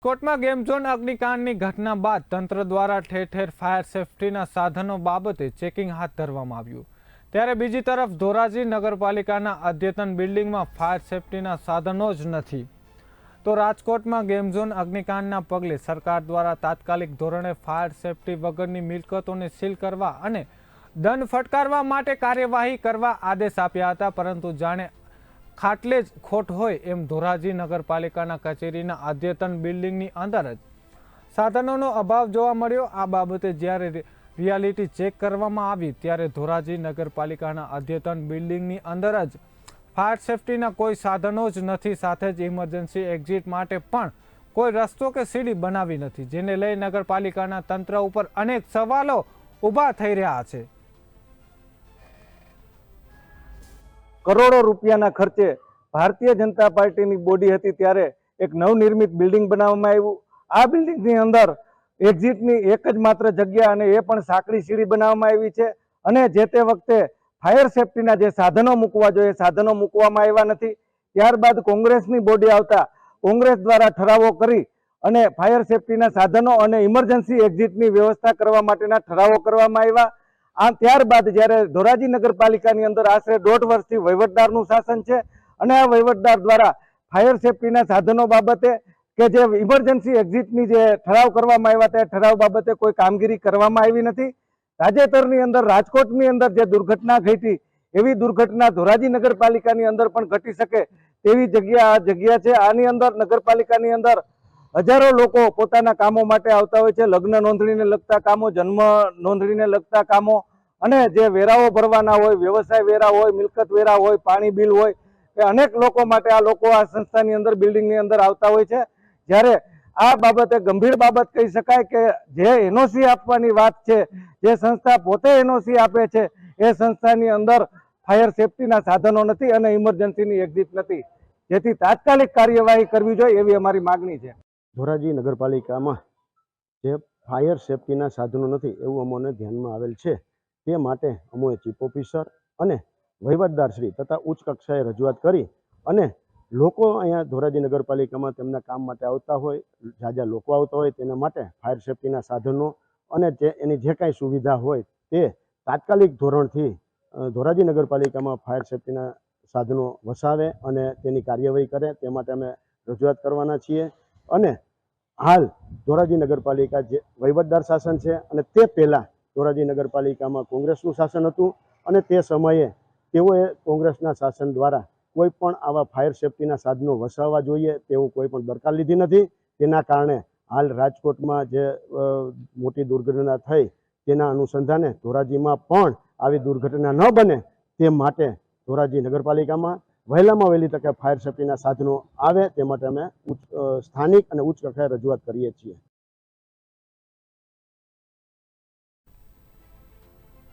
રાજકોટમાં game zone અગ્નિકાંડની ઘટના બાદ તંત્ર દ્વારા ઠેર ઠેર ફાયર સેફટીના સાધનો બાબતે ચેકિંગ હાથ ધરવામાં આવ્યું। ત્યારે બીજી તરફ ધોરાજી નગરપાલિકાના અદ્યતન બિલ્ડિંગમાં ફાયર સેફટીના સાધનો જ નથી। તો રાજકોટમાં ગેમ ઝોન અગ્નિકાંડના પગલે સરકાર દ્વારા તાત્કાલિક ધોરણે ફાયર સેફટી વગરની મિલકતોને સીલ કરવા અને દંડ ફટકારવા માટે કાર્યવાહી કરવા આદેશ આપ્યા હતા, પરંતુ જાણે ખાટલે જ ખોટ હોય એમ ધોરાજી નગરપાલિકાના કચેરીના અદ્યતન બિલ્ડિંગની અંદર જ સાધનોનો અભાવ જોવા મળ્યો। આ બાબતે જ્યારે રિયાલિટી ચેક કરવામાં આવી ત્યારે ધોરાજી નગરપાલિકાના અદ્યતન બિલ્ડિંગની અંદર જ ફાયર સેફટીના કોઈ સાધનો જ નથી, સાથે જ ઇમરજન્સી એક્ઝિટ માટે પણ કોઈ રસ્તો કે સીડી બનાવી નથી, જેને લઈ નગરપાલિકાના તંત્ર ઉપર અનેક સવાલો ઊભા થઈ રહ્યા છે। કરોડો રૂપિયાના ખર્ચે ભારતીય જનતા પાર્ટીની બોડી હતી ત્યારે એક નવનિર્મિત બિલ્ડિંગ બનાવવામાં આવ્યું। આ બિલ્ડિંગની અંદર એક્ઝિટની એક જ માત્ર જગ્યા અને એ પણ સાંકડી સીડી બનાવવામાં આવી છે અને જે તે વખતે ફાયર સેફટીના જે સાધનો મૂકવા જોઈએ સાધનો મૂકવામાં આવ્યા નથી। ત્યારબાદ કોંગ્રેસની બોડી આવતા કોંગ્રેસ દ્વારા ઠરાવો કરી અને ફાયર સેફટીના સાધનો અને ઇમરજન્સી એક્ઝિટની વ્યવસ્થા કરવા માટેના ઠરાવો કરવામાં આવ્યા। આ ત્યારબાદ જ્યારે ધોરાજી નગરપાલિકાની અંદર આશરે 1.5 વર્ષથી વહીવટદારનું શાસન છે અને આ વહીવટદાર દ્વારા ફાયર સેફટીના સાધનો બાબતે કે જે ઇમરજન્સી એક્ઝિટની જે ઠરાવ કરવામાં આવ્યા તે ઠરાવ બાબતે કોઈ કામગીરી કરવામાં આવી નથી। તાજેતરની અંદર રાજકોટની અંદર જે દુર્ઘટના ઘટી એવી દુર્ઘટના ધોરાજી નગરપાલિકાની અંદર પણ ઘટી શકે તેવી જગ્યા છે। આની અંદર નગરપાલિકાની અંદર હજારો લોકો પોતાના કામો માટે આવતા હોય છે, લગ્ન નોંધણીને લગતા કામો, જન્મ નોંધણીને લગતા કામો અને જે વેરાઓ ભરવાના હોય, વ્યવસાય વેરા હોય, મિલકત વેરા હોય, પાણી બિલ હોય, એ અનેક લોકો માટે આ લોકો આ સંસ્થાની અંદર બિલ્ડિંગની અંદર આવતા હોય છે। જ્યારે આ બાબતે ગંભીર બાબત કહી શકાય કે જે એનઓસી આપવાની વાત છે, જે સંસ્થા પોતે એનઓસી આપે છે એ સંસ્થાની અંદર ફાયર સેફટીના સાધનો નથી અને ઇમરજન્સીની એક્ઝિટ નથી, જેથી તાત્કાલિક કાર્યવાહી કરવી જોઈએ એવી અમારી માગણી છે। ધોરાજી નગરપાલિકામાં જે ફાયર સેફટીના સાધનો નથી એવું અમને ધ્યાનમાં આવેલ છે, તે માટે અમોએ ચીફ ઓફિસર અને વહીવટદારશ્રી તથા ઉચ્ચ કક્ષાએ રજૂઆત કરી અને લોકો અહીંયા ધોરાજી નગરપાલિકામાં તેમના કામ માટે આવતા હોય, જાજા લોકો આવતા હોય તેના માટે ફાયર સેફટીના સાધનો અને એની જે કાંઈ સુવિધા હોય તે તાત્કાલિક ધોરણથી ધોરાજી નગરપાલિકામાં ફાયર સેફટીના સાધનો વસાવે અને તેની કાર્યવાહી કરે તે માટે અમે રજૂઆત કરવાના છીએ। અને હાલ ધોરાજી નગરપાલિકા જે વહીવટદાર શાસન છે અને તે પહેલાં ધોરાજી નગરપાલિકામાં કોંગ્રેસનું શાસન હતું અને તે સમયે તેઓએ કોંગ્રેસના શાસન દ્વારા કોઈ પણ આવા ફાયર સેફટીના સાધનો વસાવવા જોઈએ તેવું કોઈ પણ દરકાર લીધી નથી। તેના કારણે હાલ રાજકોટમાં જે મોટી દુર્ઘટના થઈ તેના અનુસંધાને ધોરાજીમાં પણ આવી દુર્ઘટના ન બને તે માટે ધોરાજી નગરપાલિકામાં વહેલામાં વહેલી તકે ફાયર સેફટીના સાધનો આવે તે માટે અમે સ્થાનિક અને ઉચ્ચ કક્ષાએ રજૂઆત કરીએ છીએ।